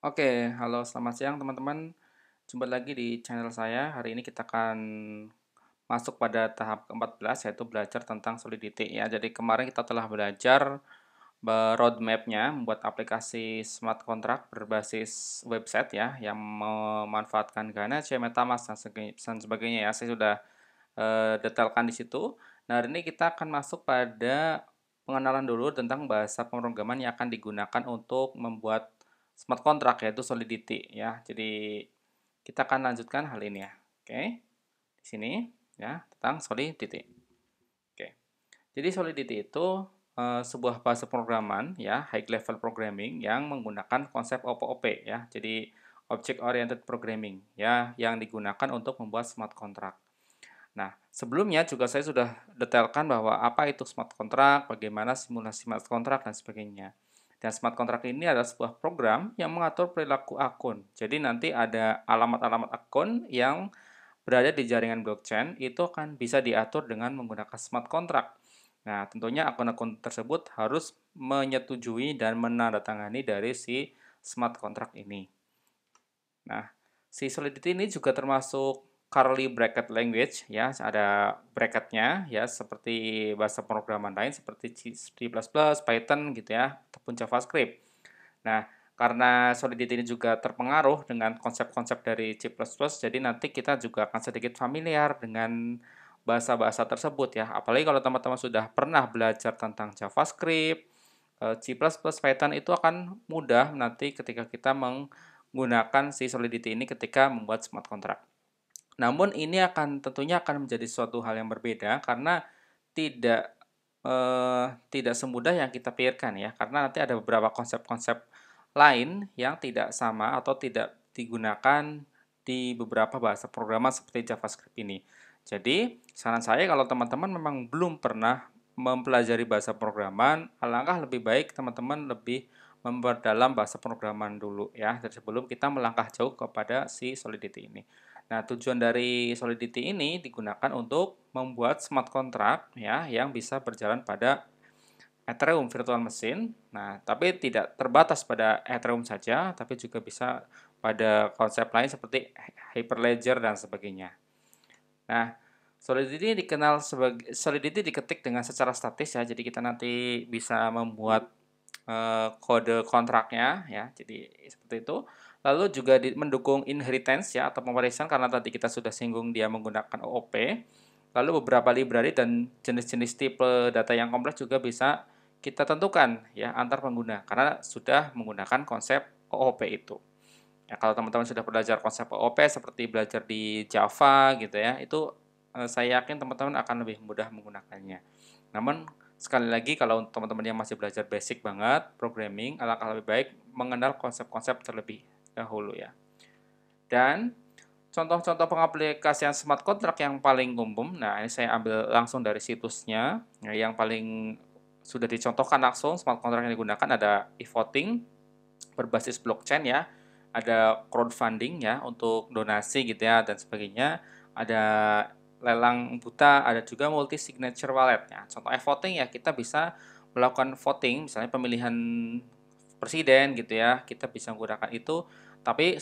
Oke, halo selamat siang teman-teman. Jumpa lagi di channel saya. Hari ini kita akan masuk pada tahap ke-14 yaitu belajar tentang Solidity ya. Jadi kemarin kita telah belajar roadmap-nya membuat aplikasi smart contract berbasis website ya yang memanfaatkan Ganache, MetaMask dan sebagainya ya. Saya sudah detailkan di situ. Nah, hari ini kita akan masuk pada pengenalan dulu tentang bahasa pemrograman yang akan digunakan untuk membuat smart contract yaitu Solidity ya. Jadi kita akan lanjutkan hal ini ya. Oke. Di sini ya tentang Solidity. Oke. Jadi Solidity itu sebuah bahasa pemrograman ya, high level programming yang menggunakan konsep OOP ya. Jadi Object Oriented Programming ya yang digunakan untuk membuat smart contract. Nah, sebelumnya juga saya sudah detailkan bahwa apa itu smart contract, bagaimana simulasi smart contract, dan sebagainya. Dan smart contract ini adalah sebuah program yang mengatur perilaku akun. Jadi nanti ada alamat-alamat akun yang berada di jaringan blockchain, itu akan bisa diatur dengan menggunakan smart contract. Nah, tentunya akun-akun tersebut harus menyetujui dan menandatangani dari si smart contract ini. Nah, si Solidity ini juga termasuk curly bracket language ya, ada bracketnya ya seperti bahasa pemrograman lain seperti C++, Python gitu ya, ataupun JavaScript. Nah, karena Solidity ini juga terpengaruh dengan konsep-konsep dari C++, jadi nanti kita juga akan sedikit familiar dengan bahasa-bahasa tersebut ya. Apalagi kalau teman-teman sudah pernah belajar tentang JavaScript, C++, Python itu akan mudah nanti ketika kita menggunakan si Solidity ini ketika membuat smart contract. Namun ini tentunya akan menjadi suatu hal yang berbeda karena tidak tidak semudah yang kita pikirkan ya, karena nanti ada beberapa konsep-konsep lain yang tidak sama atau tidak digunakan di beberapa bahasa programan seperti JavaScript ini. Jadi, saran saya kalau teman-teman memang belum pernah mempelajari bahasa programan, alangkah lebih baik teman-teman lebih memperdalam bahasa programan dulu ya, sebelum kita melangkah jauh kepada si Solidity ini. Nah, tujuan dari Solidity ini digunakan untuk membuat smart contract ya yang bisa berjalan pada Ethereum virtual machine. Nah, tapi tidak terbatas pada Ethereum saja, tapi juga bisa pada konsep lain seperti Hyperledger dan sebagainya. Nah, Solidity diketik dengan secara statis ya. Jadi kita nanti bisa membuat kode kontraknya ya. Jadi seperti itu. Lalu juga mendukung inheritance ya atau pewarisan karena tadi kita sudah singgung dia menggunakan OOP. Lalu beberapa library dan jenis-jenis tipe data yang kompleks juga bisa kita tentukan ya antar pengguna karena sudah menggunakan konsep OOP itu. Ya, kalau teman-teman sudah belajar konsep OOP seperti belajar di Java gitu ya, itu saya yakin teman-teman akan lebih mudah menggunakannya. Namun sekali lagi kalau teman-teman yang masih belajar basic banget programming, alangkah lebih baik mengenal konsep-konsep terlebih dahulu ya. Dan contoh-contoh pengaplikasian smart contract yang paling umum, nah ini saya ambil langsung dari situsnya, nah, yang paling sudah dicontohkan langsung smart contract yang digunakan ada e-voting berbasis blockchain ya, ada crowdfunding ya untuk donasi gitu ya dan sebagainya, ada lelang buta, ada juga multi signature wallet ya. Contoh e-voting ya kita bisa melakukan voting misalnya pemilihan presiden gitu ya, kita bisa menggunakan itu, tapi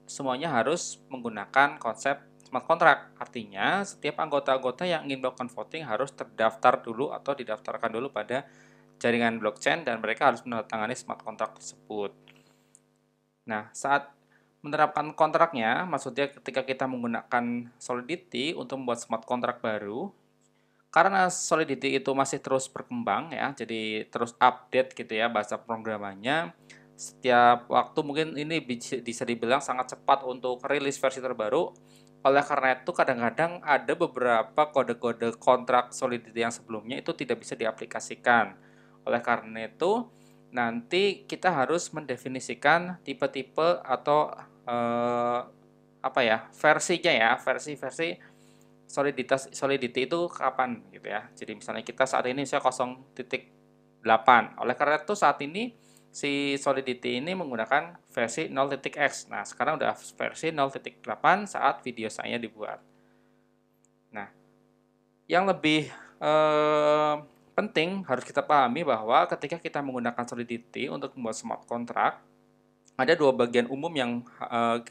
semuanya harus menggunakan konsep smart contract. Artinya, setiap anggota-anggota yang ingin melakukan voting harus terdaftar dulu atau didaftarkan dulu pada jaringan blockchain dan mereka harus menandatangani smart contract tersebut. Nah, saat menerapkan kontraknya, maksudnya ketika kita menggunakan Solidity untuk membuat smart contract baru, karena Solidity itu masih terus berkembang ya, jadi terus update gitu ya bahasa programannya. Setiap waktu mungkin ini bisa dibilang sangat cepat untuk rilis versi terbaru. Oleh karena itu kadang-kadang ada beberapa kode-kode kontrak Solidity yang sebelumnya itu tidak bisa diaplikasikan. Oleh karena itu nanti kita harus mendefinisikan tipe-tipe atau apa ya versinya ya versi-versi Solidity itu kapan gitu ya. Jadi misalnya kita saat ini saya 0.8. Oleh karena itu saat ini si Solidity ini menggunakan versi 0.x. Nah, sekarang udah versi 0.8 saat video saya dibuat. Nah, yang lebih penting harus kita pahami bahwa ketika kita menggunakan Solidity untuk membuat smart contract, ada dua bagian umum yang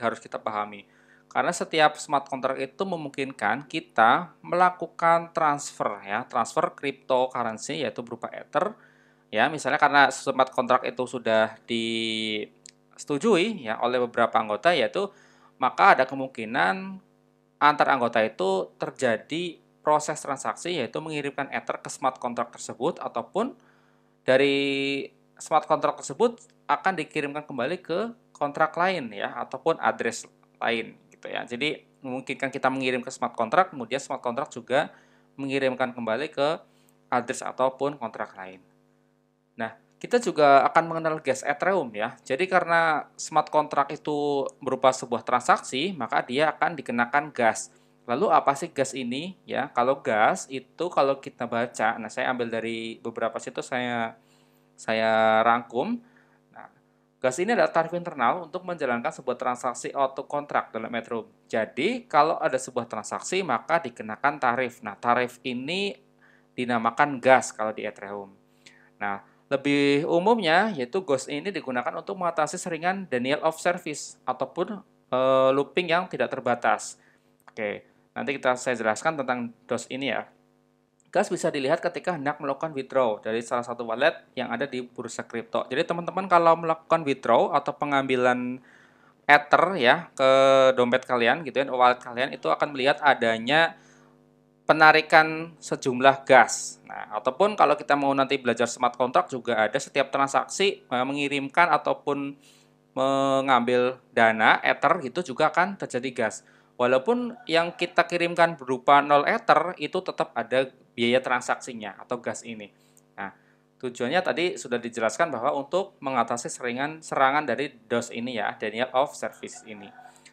harus kita pahami. Karena setiap smart contract itu memungkinkan kita melakukan transfer ya, transfer cryptocurrency yaitu berupa Ether ya, misalnya karena smart contract itu sudah disetujui ya oleh beberapa anggota, yaitu maka ada kemungkinan antar anggota itu terjadi proses transaksi yaitu mengirimkan Ether ke smart contract tersebut, ataupun dari smart contract tersebut akan dikirimkan kembali ke kontrak lain ya, ataupun address lain gitu ya. Jadi memungkinkan kita mengirim ke smart contract, kemudian smart contract juga mengirimkan kembali ke address ataupun kontrak lain. Nah, kita juga akan mengenal gas Ethereum ya. Jadi karena smart contract itu berupa sebuah transaksi, maka dia akan dikenakan gas. Lalu apa sih gas ini ya? Kalau gas itu kalau kita baca, nah saya ambil dari beberapa situs, saya rangkum. Nah, gas ini adalah tarif internal untuk menjalankan sebuah transaksi auto contract dalam Ethereum. Jadi, kalau ada sebuah transaksi maka dikenakan tarif. Nah, tarif ini dinamakan gas kalau di Ethereum. Nah, lebih umumnya yaitu Ghost ini digunakan untuk mengatasi seringan denial of service ataupun looping yang tidak terbatas. Oke, nanti saya jelaskan tentang DOS ini ya. Gas bisa dilihat ketika hendak melakukan withdraw dari salah satu wallet yang ada di bursa kripto. Jadi teman-teman kalau melakukan withdraw atau pengambilan Ether ya ke dompet kalian gitu ya, wallet kalian, itu akan melihat adanya penarikan sejumlah gas. Nah, ataupun kalau kita mau nanti belajar smart contract juga ada, setiap transaksi mengirimkan ataupun mengambil dana Ether gitu juga akan terjadi gas. Walaupun yang kita kirimkan berupa 0 Ether itu tetap ada biaya transaksinya atau gas ini. Nah, tujuannya tadi sudah dijelaskan bahwa untuk mengatasi serangan dari DOS ini ya, denial of service ini.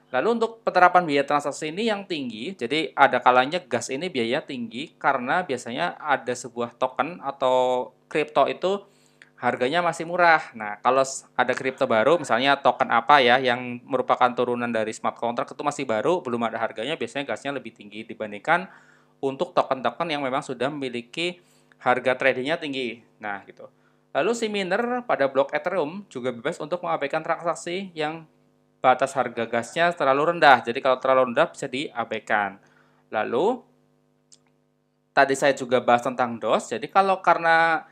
Lalu untuk penerapan biaya transaksi ini yang tinggi, jadi ada kalanya gas ini biaya tinggi karena biasanya ada sebuah token atau kripto itu harganya masih murah. Nah, kalau ada kripto baru, misalnya token apa ya yang merupakan turunan dari smart contract itu masih baru, belum ada harganya, biasanya gasnya lebih tinggi dibandingkan untuk token-token yang memang sudah memiliki harga tradingnya tinggi. Nah, gitu. Lalu si miner pada blok Ethereum juga bebas untuk mengabaikan transaksi yang batas harga gasnya terlalu rendah. Jadi kalau terlalu rendah bisa diabaikan. Lalu tadi saya juga bahas tentang DOS. Jadi kalau karena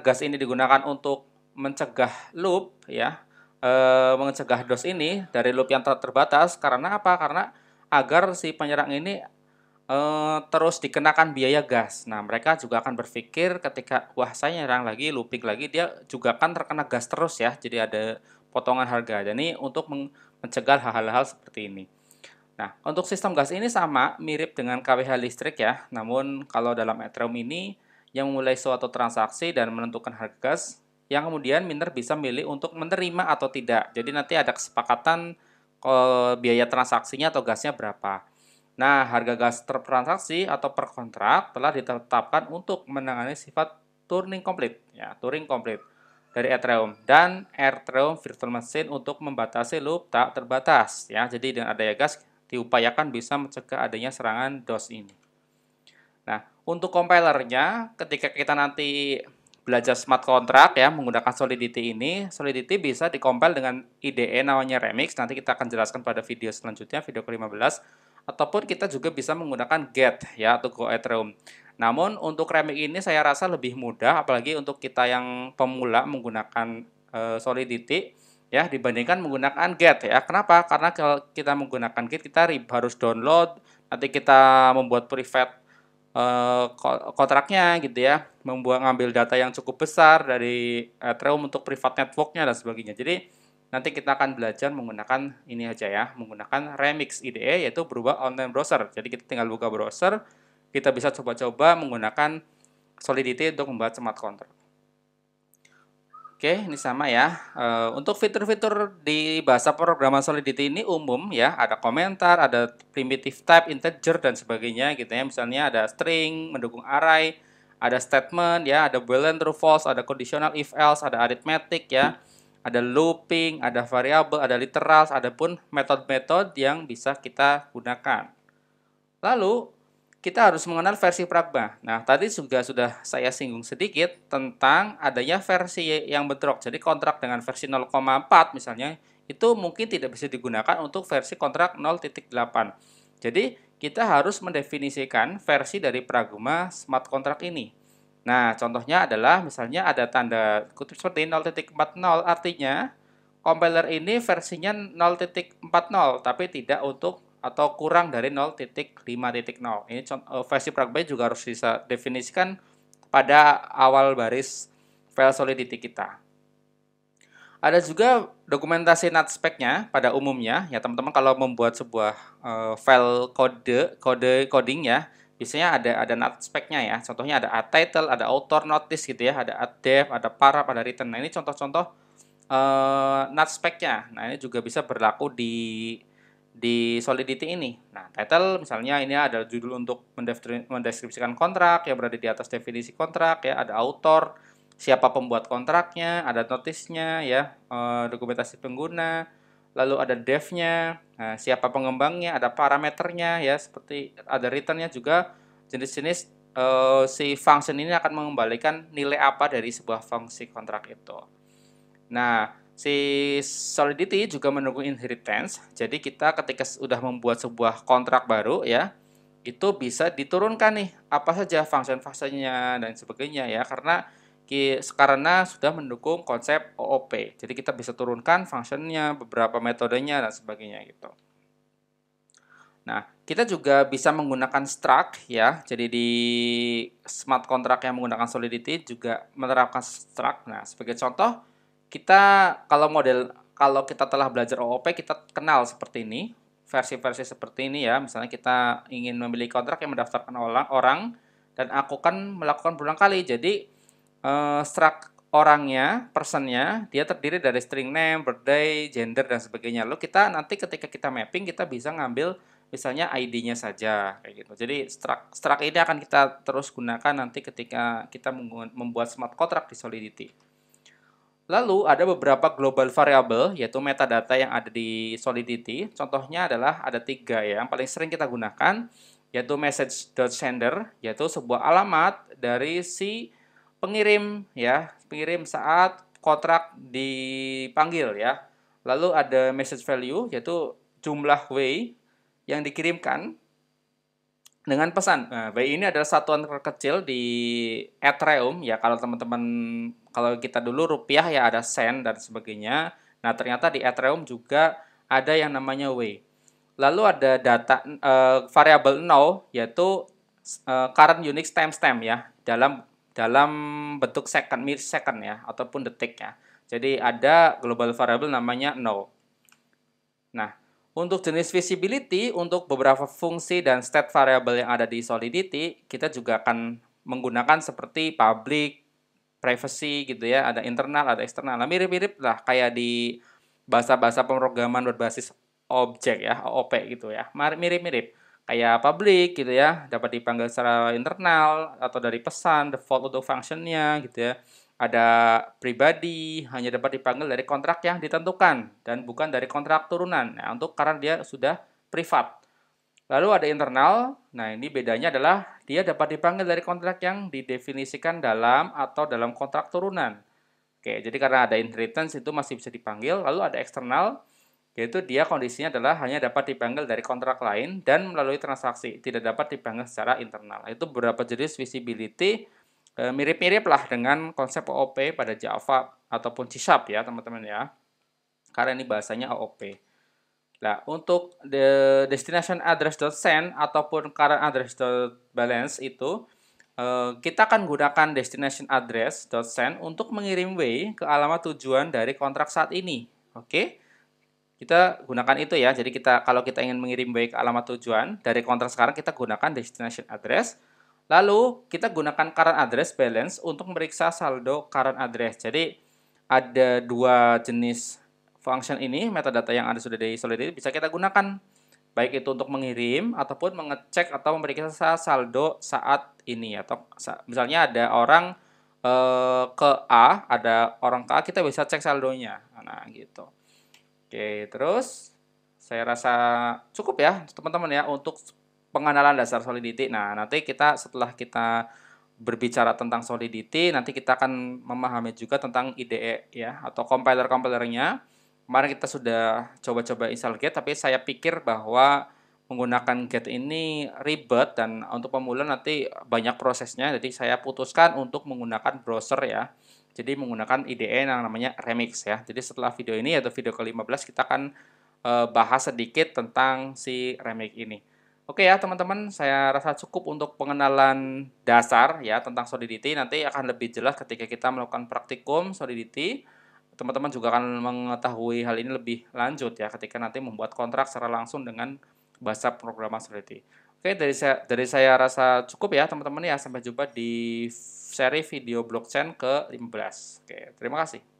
gas ini digunakan untuk mencegah loop ya, mencegah DOS ini dari loop yang terbatas. Karena apa? Karena agar si penyerang ini terus dikenakan biaya gas. Nah, mereka juga akan berpikir ketika, wah saya nyerang lagi, looping lagi, dia juga akan terkena gas terus ya. Jadi ada potongan harga. Dan ini untuk mencegah hal-hal seperti ini. Nah, untuk sistem gas ini sama, mirip dengan KWH listrik ya. Namun kalau dalam Ethereum ini, yang memulai suatu transaksi dan menentukan harga gas, yang kemudian miner bisa milih untuk menerima atau tidak. Jadi nanti ada kesepakatan biaya transaksinya atau gasnya berapa. Nah, harga gas per transaksi atau per kontrak telah ditetapkan untuk menangani sifat Turing complete, ya, Turing complete dari Ethereum dan Ethereum Virtual Machine untuk membatasi loop tak terbatas, ya. Jadi dengan adanya gas diupayakan bisa mencegah adanya serangan DOS ini. Nah, untuk compilernya, ketika kita nanti belajar smart contract ya menggunakan Solidity ini, Solidity bisa dikompil dengan IDE namanya Remix. Nanti kita akan jelaskan pada video selanjutnya, video ke-15. Ataupun kita juga bisa menggunakan Get ya atau Go Ethereum. Namun untuk Remix ini saya rasa lebih mudah, apalagi untuk kita yang pemula menggunakan Solidity ya dibandingkan menggunakan Get ya. Kenapa? Karena kalau kita menggunakan Get kita harus download, nanti kita membuat private kontraknya gitu ya, ngambil data yang cukup besar dari Ethereum untuk private networknya dan sebagainya. Jadi nanti kita akan belajar menggunakan ini aja ya, menggunakan Remix IDE yaitu berubah online browser. Jadi kita tinggal buka browser, kita bisa coba-coba menggunakan Solidity untuk membuat smart contract. Oke, ini sama ya. Untuk fitur-fitur di bahasa pemrograman Solidity ini umum ya, ada komentar, ada primitive type, integer dan sebagainya gitu ya. Misalnya ada string, mendukung array, ada statement ya, ada boolean true false, ada conditional if else, ada arithmetic ya, ada looping, ada variable, ada literals, ada pun metode-metode yang bisa kita gunakan. Lalu kita harus mengenal versi Pragma. Nah, tadi juga sudah saya singgung sedikit tentang adanya versi yang bentrok. Jadi kontrak dengan versi 0,4 misalnya, itu mungkin tidak bisa digunakan untuk versi kontrak 0,8. Jadi, kita harus mendefinisikan versi dari Pragma smart contract ini. Nah, contohnya adalah misalnya ada tanda kutip seperti 0.40, artinya compiler ini versinya 0.40 tapi tidak untuk atau kurang dari 0.5.0. Ini versi Pragma juga harus bisa definisikan pada awal baris file Solidity kita. Ada juga dokumentasi NatSpec-nya pada umumnya. Ya, teman-teman kalau membuat sebuah file coding ya, biasanya ada NatSpec-nya ya. Contohnya ada title, ada author notice gitu ya, ada def, ada parap, ada return. Nah, ini contoh-contoh NatSpec-nya. Nah, ini juga bisa berlaku di Solidity ini. Nah, title misalnya ini adalah judul untuk mendeskripsikan kontrak yang berada di atas definisi kontrak ya, ada author, siapa pembuat kontraknya, ada notisnya ya, dokumentasi pengguna, lalu ada dev-nya, nah, siapa pengembangnya, ada parameternya ya, seperti ada return-nya juga, jenis-jenis si function ini akan mengembalikan nilai apa dari sebuah fungsi kontrak itu. Nah, si Solidity juga mendukung inheritance. Jadi kita ketika sudah membuat sebuah kontrak baru ya, itu bisa diturunkan nih apa saja function-functionnya dan sebagainya ya, karena sudah mendukung konsep OOP. Jadi kita bisa turunkan functionnya, beberapa metodenya dan sebagainya gitu. Nah, kita juga bisa menggunakan struct ya. Jadi di smart contract yang menggunakan Solidity juga menerapkan struct. Nah, sebagai contoh, kalau kita telah belajar OOP, kita kenal seperti ini, versi-versi seperti ini ya. Misalnya kita ingin memilih kontrak yang mendaftarkan orang dan aku kan melakukan berulang kali. Jadi struct orangnya, personnya, dia terdiri dari string name, birthday, gender, dan sebagainya. Lalu kita nanti ketika kita mapping, kita bisa ngambil misalnya ID-nya saja kayak gitu. Jadi struct ini akan kita terus gunakan nanti ketika kita membuat smart contract di Solidity. Lalu ada beberapa global variable yaitu metadata yang ada di Solidity. Contohnya adalah ada 3 ya. Yang paling sering kita gunakan yaitu message.sender, yaitu sebuah alamat dari si pengirim ya, pengirim saat kontrak dipanggil ya. Lalu ada message value yaitu jumlah way yang dikirimkan dengan pesan. Nah, way ini adalah satuan terkecil di Ethereum ya. Kalau teman-teman, kalau kita dulu rupiah ya ada sen dan sebagainya. Nah, ternyata di Ethereum juga ada yang namanya way. Lalu ada data variable now yaitu current Unix timestamp ya, dalam dalam bentuk second, millisecond ya ataupun detik ya. Jadi ada global variable namanya now. Nah, untuk jenis visibility, untuk beberapa fungsi dan state variable yang ada di Solidity, kita juga akan menggunakan seperti public, privacy gitu ya, ada internal, ada eksternal. Nah, mirip-mirip lah kayak di bahasa-bahasa pemrograman berbasis objek ya, OOP gitu ya. Mirip-mirip. Kayak public gitu ya, dapat dipanggil secara internal atau dari pesan, default untuk functionnya gitu ya. Ada pribadi, hanya dapat dipanggil dari kontrak yang ditentukan dan bukan dari kontrak turunan. Nah, karena dia sudah privat. Lalu ada internal. Nah, ini bedanya adalah dia dapat dipanggil dari kontrak yang didefinisikan dalam atau dalam kontrak turunan. Oke, jadi karena ada inheritance itu masih bisa dipanggil. Lalu ada eksternal, yaitu dia kondisinya adalah hanya dapat dipanggil dari kontrak lain dan melalui transaksi, tidak dapat dipanggil secara internal. Itu beberapa jenis visibility, mirip-mirip lah dengan konsep OOP pada Java ataupun C# ya teman-teman ya, karena ini bahasanya OOP. Nah, untuk the destination address.send ataupun current address.balance itu kita akan gunakan destination address.send untuk mengirim way ke alamat tujuan dari kontrak saat ini. Oke? Kita gunakan itu ya. Jadi kalau kita ingin mengirim way ke alamat tujuan dari kontrak sekarang, kita gunakan destination address. Lalu kita gunakan current address balance untuk meriksa saldo current address. Jadi ada dua jenis function ini, metadata yang ada sudah di Solidity bisa kita gunakan baik itu untuk mengirim ataupun mengecek atau memeriksa saldo saat ini, atau misalnya ada orang ke A, ada orang ke A, kita bisa cek saldonya. Nah, gitu. Oke, terus saya rasa cukup ya teman-teman ya untuk pengenalan dasar Solidity. Nah, nanti setelah kita berbicara tentang Solidity, nanti kita akan memahami juga tentang IDE ya atau compiler-compilernya. Kemarin kita sudah coba-coba install Get, tapi saya pikir bahwa menggunakan Get ini ribet dan untuk pemula nanti banyak prosesnya. Jadi saya putuskan untuk menggunakan browser ya. Jadi menggunakan IDE yang namanya Remix ya. Jadi setelah video ini yaitu video ke-15 kita akan bahas sedikit tentang si Remix ini. Oke ya teman-teman, saya rasa cukup untuk pengenalan dasar ya tentang Solidity. Nanti akan lebih jelas ketika kita melakukan praktikum Solidity. Teman-teman juga akan mengetahui hal ini lebih lanjut ya ketika nanti membuat kontrak secara langsung dengan bahasa pemrograman Solidity. Oke, dari saya rasa cukup ya teman-teman ya. Sampai jumpa di seri video blockchain ke-15. Oke, terima kasih.